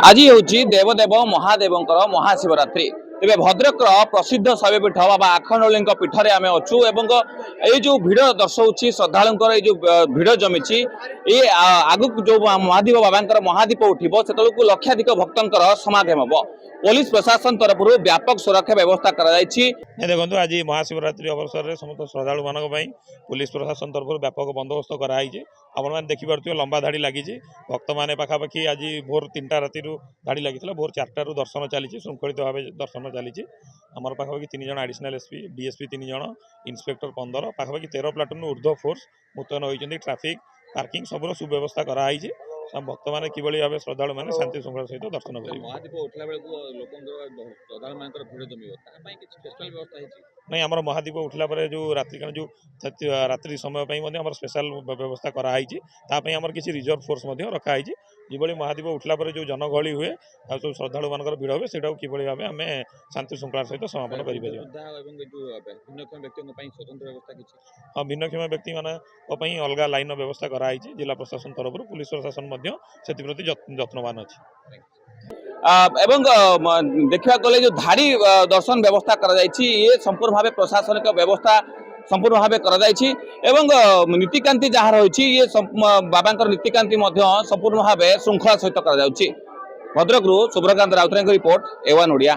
आज हूँ देवदेव महादेव महाशिवरात्रि तेज भद्रक प्रसिद्ध शैवपीठ बाबा आखंडोली पीठर आम अच्छू ये जो भिड़ दर्शाऊँ श्रद्धा जो भिड़ जमी ये आगक जो महादेव बाबा महादीप उठब से लक्षाधिक भक्तर समागम हम पुलिस प्रशासन तरफ व्यापक सुरक्षा व्यवस्था देखो आज महाशिवरात्रि अवसर में समस्त श्रद्धा मान पुलिस प्रशासन तरफ व्यापक बंदोबस्त कराई आपने देखिपे लंबा धाड़ी लगी भक्त मैंने पाखापाखि आज भोर 3टा राति धाड़ी लगी भोर 4टारू दर्शन चली श्रृंखलित भाव दर्शन चली आमर पाखापाखि 3 जन एडिशनल एसपी डीएसपी 3 जन इन्स्पेक्टर 15 पाखापाखि 13 प्लाटून ऊर्ध्व फोर्स मुतयन होती ट्राफिक पार्किंग सब सुव्यवस्था कराई भक्त मैंने किभली भाव श्रद्धालु मैंने शांति श्रृंखला सहित दर्शन नहीं आम महादीप उठला जो रात्रि समय स्पेशल व्यवस्था कराई आम किसी रिजर्व फोर्स रखाई जिभली महादीप उठला जो जनगहली हुए आ जो श्रद्धालु मान भिड़ हुए से किभली भाव आम शांति श्रृंखला सहित समापन कर हाँ भिन्नक्षम व्यक्ति मान अलग लाइन व्यवस्था कराई जिला प्रशासन तरफ पुलिस प्रशासन से जत्नवान अच्छी एवं देखा गले जो धाड़ी दर्शन व्यवस्था ये संपूर्ण भाव प्रशासनिक व्यवस्था संपूर्ण भाव कर नीतिकांति जहाँ रही ये बाबा नीतिकांति संपूर्ण भाव श्रृंखला सहित कर भद्रक सुब्रकांत राउतराय रिपोर्ट A1 ओडिया।